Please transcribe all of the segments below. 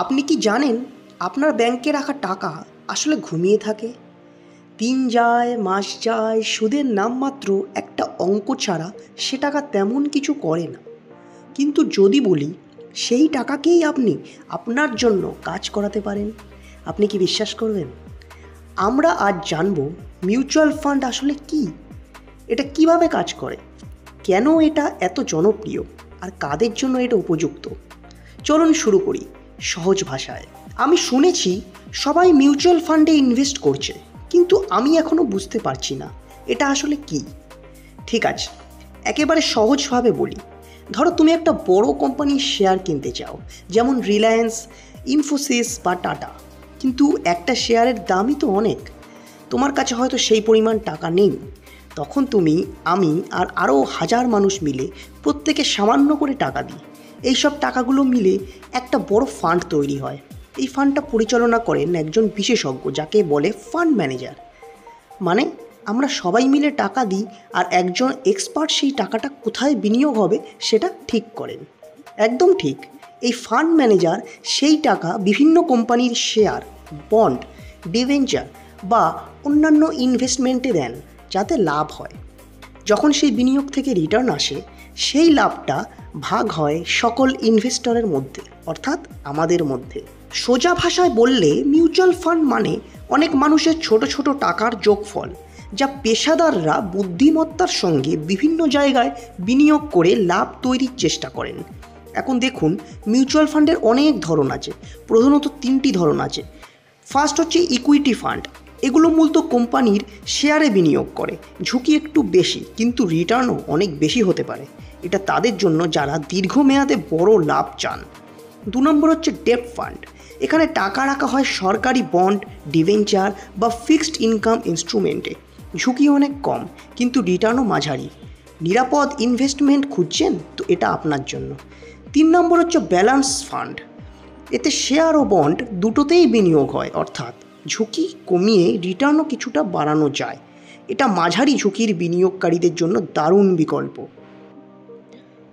আপনি কি জানেন আপনার ব্যাংকে রাখা টাকা আসলে ঘুমিয়ে থাকে? দিন যায়, মাস যায়, সুদের নামমাত্র একটা অঙ্ক ছাড়া সে টাকা তেমন কিছু করে না। কিন্তু যদি বলি সেই টাকাকেই আপনি আপনার জন্য কাজ করাতে পারেন, আপনি কি বিশ্বাস করবেন? আমরা আজ জানব মিউচুয়াল ফান্ড আসলে কি, এটা কিভাবে কাজ করে, কেন এটা এত জনপ্রিয় আর কাদের জন্য এটা উপযুক্ত। চলুন শুরু করি সহজ ভাষায়। আমি শুনেছি সবাই মিউচুয়াল ফান্ডে ইনভেস্ট করছে, কিন্তু আমি এখনও বুঝতে পারছি না এটা আসলে কি। ঠিক আছে, একেবারে সহজভাবে বলি। ধরো তুমি একটা বড় কোম্পানির শেয়ার কিনতে চাও, যেমন রিলায়েন্স, ইনফোসিস বা টাটা, কিন্তু একটা শেয়ারের দামই তো অনেক। তোমার কাছে হয়তো সেই পরিমাণ টাকা নেই। তখন তুমি, আমি আর আরও হাজার মানুষ মিলে প্রত্যেকে সামান্য করে টাকা দিই। এইসব টাকাগুলো মিলে একটা বড় ফান্ড তৈরি হয়। এই ফান্ডটা পরিচালনা করেন একজন বিশেষজ্ঞ, যাকে বলে ফান্ড ম্যানেজার। মানে আমরা সবাই মিলে টাকা দিই আর একজন এক্সপার্ট সেই টাকাটা কোথায় বিনিয়োগ হবে সেটা ঠিক করেন। একদম ঠিক, এই ফান্ড ম্যানেজার সেই টাকা বিভিন্ন কোম্পানির শেয়ার, বন্ড, ডিবেঞ্চার বা অন্যান্য ইনভেস্টমেন্টে দেন, যাতে লাভ হয়। যখন সেই বিনিয়োগ থেকে রিটার্ন আসে, সেই লাভটা ভাগ হয় সকল ইনভেস্টরের মধ্যে, অর্থাৎ আমাদের মধ্যে। সোজা ভাষায় বললে মিউচুয়াল ফান্ড মানে অনেক মানুষের ছোট ছোট টাকার যোগফল, যা পেশাদাররা বুদ্ধিমত্তার সঙ্গে বিভিন্ন জায়গায় বিনিয়োগ করে লাভ তৈরির চেষ্টা করেন। এখন দেখুন, মিউচুয়াল ফান্ডের অনেক ধরন আছে। প্রধানত তিনটি ধরন আছে। ফার্স্ট হচ্ছে ইকুইটি ফান্ড। এগুলো মূলত কোম্পানির শেয়ারে বিনিয়োগ করে, ঝুঁকি একটু বেশি কিন্তু রিটার্নও অনেক বেশি হতে পারে। এটা তাদের জন্য যারা দীর্ঘমেয়াদে বড় লাভ চান। 2 নম্বর হচ্ছে ডেট ফান্ড। এখানে টাকা রাখা হয় সরকারি বন্ড, ডিবেঞ্চার বা ফিক্সড ইনকাম ইনস্ট্রুমেন্টে। ঝুঁকি অনেক কম কিন্তু রিটার্নও মাঝারি। নিরাপদ ইনভেস্টমেন্ট খুঁজছেন তো এটা আপনার জন্য। 3 নম্বর হচ্ছে ব্যালেন্স ফান্ড। এতে শেয়ার ও বন্ড দুটোতেই বিনিয়োগ হয়, অর্থাৎ ঝুঁকি কমিয়ে রিটার্নও কিছুটা বাড়ানো যায়। এটা মাঝারি ঝুঁকির বিনিয়োগকারীদের জন্য দারুণ বিকল্প।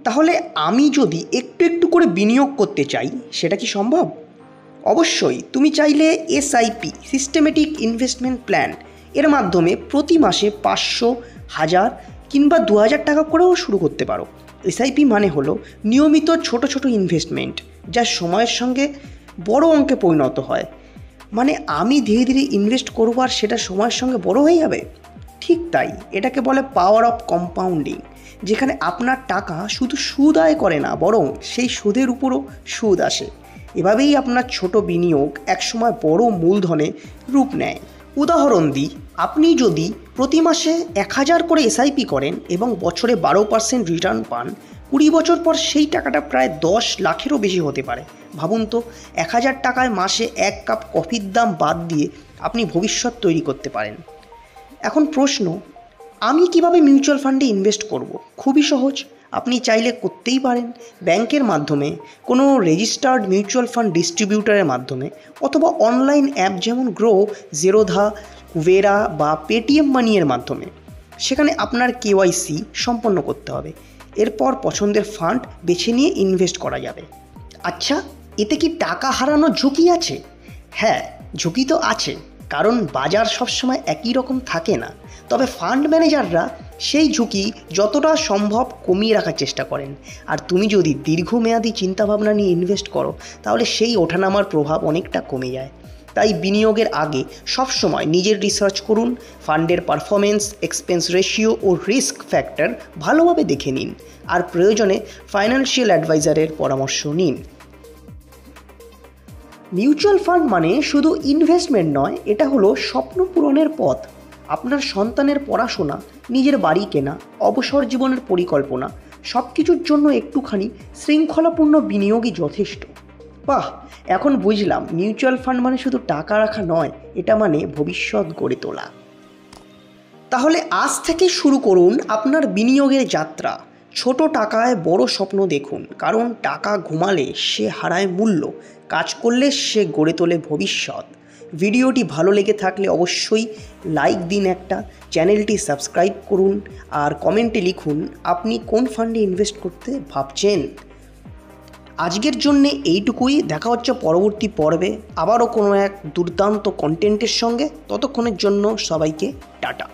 তাহলে আমি যদি একটু একটু করে বিনিয়োগ করতে চাই, সেটা কি সম্ভব? অবশ্যই। তুমি চাইলে এসআইপি, সিস্টেমেটিক ইনভেস্টমেন্ট প্ল্যান, এর মাধ্যমে প্রতি মাসে 500, 1000 কিংবা 2000 টাকা করেও শুরু করতে পারো। এসআইপি মানে হলো নিয়মিত ছোট ছোট ইনভেস্টমেন্ট, যা সময়ের সঙ্গে বড় অঙ্কে পরিণত হয়। মানে আমি ধীরে ধীরে ইনভেস্ট করবো আর সেটা সময়ের সঙ্গে বড় হয়ে যাবে। ঠিক তাই, এটাকে বলে পাওয়ার অফ কম্পাউন্ডিং, যেখানে আপনার টাকা শুধু সুদ আয় করে না, বরং সেই সুদের উপরও সুদ আসে। এভাবেই আপনার ছোট বিনিয়োগ একসময় বড় মূলধনে রূপ নেয়। উদাহরণ দিই, আপনি যদি প্রতি মাসে 1000 করে এসআইপি করেন এবং বছরে 12% রিটার্ন পান, 20 বছর পর সেই টাকাটা প্রায় 10 লাখেরও বেশি হতে পারে। ভাবুন তো, 1000 টাকায় মাসে 1 কাপ কফির দাম বাদ দিয়ে আপনি ভবিষ্যৎ তৈরি করতে পারেন। এখন প্রশ্ন, আমি কিভাবে মিউচুয়াল ফান্ডে ইনভেস্ট করব? খুবই সহজ। আপনি চাইলে করতেই পারেন ব্যাংকের মাধ্যমে, কোনো রেজিস্টার্ড মিউচুয়াল ফান্ড ডিস্ট্রিবিউটারের মাধ্যমে, অথবা অনলাইন অ্যাপ যেমন গ্রো, জেরোধা, কুবেরা বা পেটিএম মানিয়ের মাধ্যমে। সেখানে আপনার কেওয়াইসি সম্পন্ন করতে হবে। এরপর পছন্দের ফান্ড বেছে নিয়ে ইনভেস্ট করা যাবে। আচ্ছা, এতে কি টাকা হারানোর ঝুঁকি আছে? হ্যাঁ, ঝুঁকি তো আছে, কারণ বাজার সবসময় একই রকম থাকে না। তবে ফান্ড ম্যানেজাররা সেই ঝুঁকি যতটা সম্ভব কমিয়ে রাখার চেষ্টা করেন। আর তুমি যদি দীর্ঘমেয়াদী চিন্তাভাবনা নিয়ে ইনভেস্ট করো, তাহলে সেই ওঠানামার প্রভাব অনেকটা কমে যায়। তাই বিনিয়োগের আগে সবসময় নিজের রিসার্চ করুন, ফান্ডের পারফরমেন্স, এক্সপেন্স রেশিও ও রিস্ক ফ্যাক্টর ভালোভাবে দেখে নিন, আর প্রয়োজনে ফাইন্যান্সিয়াল অ্যাডভাইজারের পরামর্শ নিন। মিউচুয়াল ফান্ড মানে শুধু ইনভেস্টমেন্ট নয়, এটা হলো স্বপ্ন পূরণের পথ। আপনার সন্তানের পড়াশোনা, নিজের বাড়ি কেনা, অবসর জীবনের পরিকল্পনা, সব কিছুর জন্য একটুখানি শৃঙ্খলাপূর্ণ বিনিয়োগই যথেষ্ট। বাহ, এখন বুঝলাম মিউচুয়াল ফান্ড মানে শুধু টাকা রাখা নয়, এটা মানে ভবিষ্যৎ গড়ে তোলা। তাহলে আজ থেকে শুরু করুন আপনার বিনিয়োগের যাত্রা। ছোট টাকায় বড় স্বপ্ন দেখুন, কারণ টাকা ঘুমালে সে হারায় মূল্য, কাজ করলে সে গড়ে তোলে ভবিষ্যৎ। ভিডিওটি ভালো লেগে থাকলে অবশ্যই লাইক দিন একটা, চ্যানেলটি সাবস্ক্রাইব করুন আর কমেন্টে লিখুন আপনি কোন ফান্ডে ইনভেস্ট করতে ভাবছেন। আজকের জন্যে এইটুকুই। দেখা হচ্ছে পরবর্তী পর্বে আবারও কোনো এক দুর্দান্ত কন্টেন্টের সঙ্গে। ততক্ষণের জন্য সবাইকে টাটা।